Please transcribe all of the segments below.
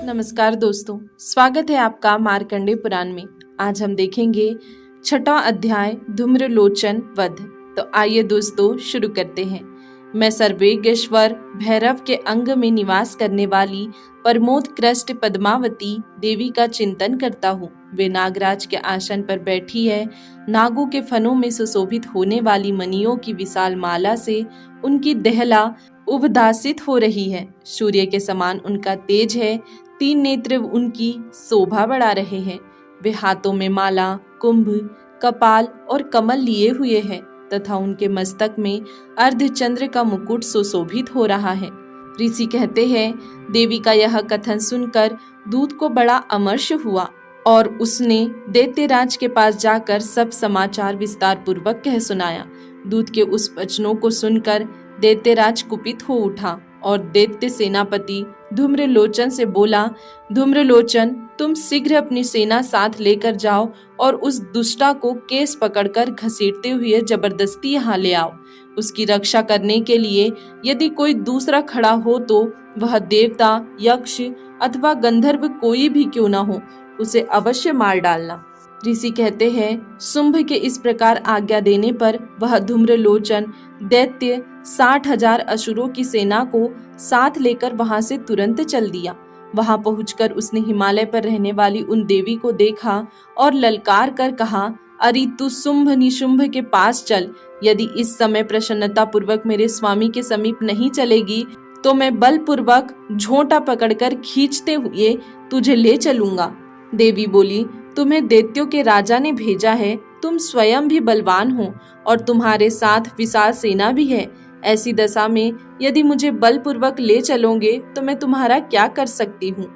नमस्कार दोस्तों, स्वागत है आपका मार्कंडे पुराण में। आज हम देखेंगे छठा अध्याय धूम्रलोचन वध। तो आइए दोस्तों शुरू करते हैं। मैं सर्वेगेश्वर भैरव के अंग में निवास करने वाली परमोत्कृष्ट पद्मावती देवी का चिंतन करता हूँ। वे नागराज के आसन पर बैठी है। नागों के फनों में सुशोभित होने वाली मणियों की विशाल माला से उनकी देहला उबदासित हो रही है। सूर्य के समान उनका तेज है। 3 नेत्र उनकी शोभा बढ़ा रहे हैं। वे हाथों में माला, कुंभ, कपाल और कमल लिए हुए हैं तथा उनके मस्तक में अर्धचंद्र का मुकुट सुशोभित हो रहा है। ऋषि कहते हैं, देवी का यह कथन सुनकर दूत को बड़ा अमर्ष हुआ और उसने दैत्यराज के पास जाकर सब समाचार विस्तार पूर्वक कह सुनाया। दूत के उस वचनों को सुनकर दैत्यराज कुपित हो उठा और दैत्य सेनापति धूम्रलोचन से बोला, धूम्रलोचन, तुम शीघ्र अपनी सेना साथ लेकर जाओ और उस दुष्टा को केस पकड़कर घसीटते हुए जबरदस्ती यहाँ ले आओ। उसकी रक्षा करने के लिए यदि कोई दूसरा खड़ा हो तो वह देवता, यक्ष अथवा गंधर्व कोई भी क्यों न हो, उसे अवश्य मार डालना। ऋषि कहते हैं, शुंभ के इस प्रकार आज्ञा देने पर वह धूम्रलोचन दैत्य 60,000 असुरों की सेना को साथ लेकर वहां से तुरंत चल दिया। वहां पहुंचकर उसने हिमालय पर रहने वाली उन देवी को देखा और ललकार कर कहा, अरे तू शुंभ निशुंभ के पास चल। यदि इस समय प्रसन्नता पूर्वक मेरे स्वामी के समीप नहीं चलेगी तो मैं बलपूर्वक झोंटा पकड़कर खींचते हुए तुझे ले चलूंगा। देवी बोली, तुम्हें दैत्यों के राजा ने भेजा है। तुम स्वयं भी बलवान हो और तुम्हारे साथ विशाल सेना भी है। ऐसी दशा में यदि मुझे बलपूर्वक ले चलोगे तो मैं तुम्हारा क्या कर सकती हूँ।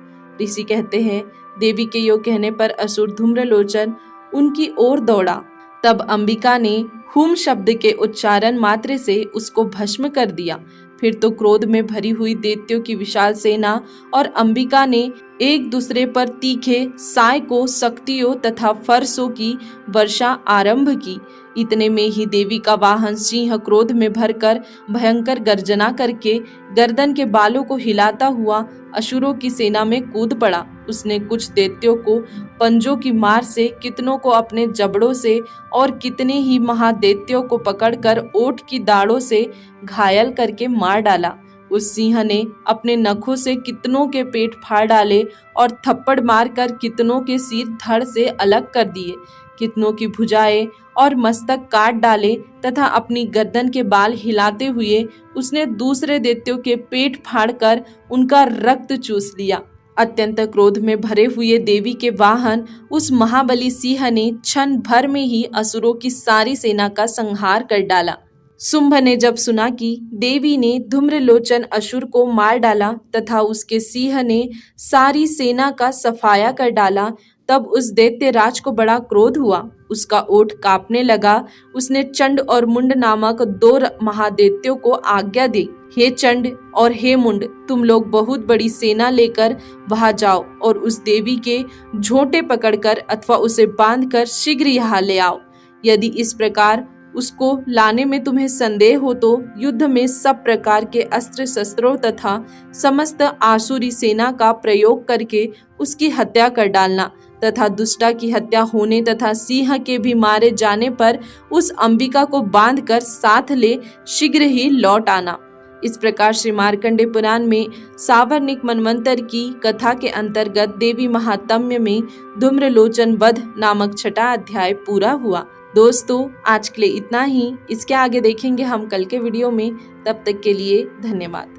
ऋषि कहते हैं, देवी के यो कहने पर असुर धूम्रलोचन उनकी ओर दौड़ा। तब अंबिका ने हुम शब्द के उच्चारण मात्र से उसको भस्म कर दिया। फिर तो क्रोध में भरी हुई दैत्यों की विशाल सेना और अंबिका ने एक दूसरे पर तीखे सायकों, शक्तियों तथा फरसों की वर्षा आरंभ की। इतने में ही देवी का वाहन सिंह क्रोध में भरकर भयंकर गर्जना करके गर्दन के बालों को हिलाता हुआ असुरों की सेना में कूद पड़ा। उसने कुछ दैत्यों को पंजों की मार से, कितनों को अपने जबड़ों से और कितने ही महादैत्यों को पकड़कर ओठ की दाढ़ों से घायल करके मार डाला। उस सिंह ने अपने नखों से कितनों के पेट फाड़ डाले और थप्पड़ मारकर कितनों के सिर धड़ से अलग कर दिए। कितनों की भुजाएं और मस्तक काट डाले तथा अपनी गर्दन के बाल हिलाते हुए उसने दूसरे दैत्यों के पेट फाड़कर उनका रक्त चूस लिया। अत्यंत क्रोध में भरे हुए देवी के वाहन उस महाबली सिंह ने क्षण भर में ही असुरों की सारी सेना का संहार कर डाला। शुंभ ने जब सुना कि देवी ने धूम्रलोचन असुर को मार डाला तथा उसके सिंह ने सारी सेना का सफाया कर डाला, तब उस दैत्य राज को बड़ा क्रोध हुआ। उसका ओठ कांपने लगा। उसने चंड और मुंड नामक 2 महादैत्यों को आज्ञा दी, हे चंड और हे मुंड, तुम लोग बहुत बड़ी सेना लेकर वहां जाओ और उस देवी के झोंटे पकड़कर अथवा उसे बांधकर शीघ्र यहाँ ले आओ। यदि इस प्रकार उसको लाने में तुम्हें संदेह हो तो युद्ध में सब प्रकार के अस्त्र शस्त्रों तथा समस्त आसुरी सेना का प्रयोग करके उसकी हत्या कर डालना तथा दुष्टा की हत्या होने तथा सिंह के भी मारे जाने पर उस अंबिका को बांधकर साथ ले शीघ्र ही लौट आना। इस प्रकार श्री मार्कंडे पुराण में सावर्णिक मनवंतर की कथा के अंतर्गत देवी महात्म्य में धूम्रलोचन वध नामक छठा अध्याय पूरा हुआ। दोस्तों, आज के लिए इतना ही। इसके आगे देखेंगे हम कल के वीडियो में। तब तक के लिए धन्यवाद।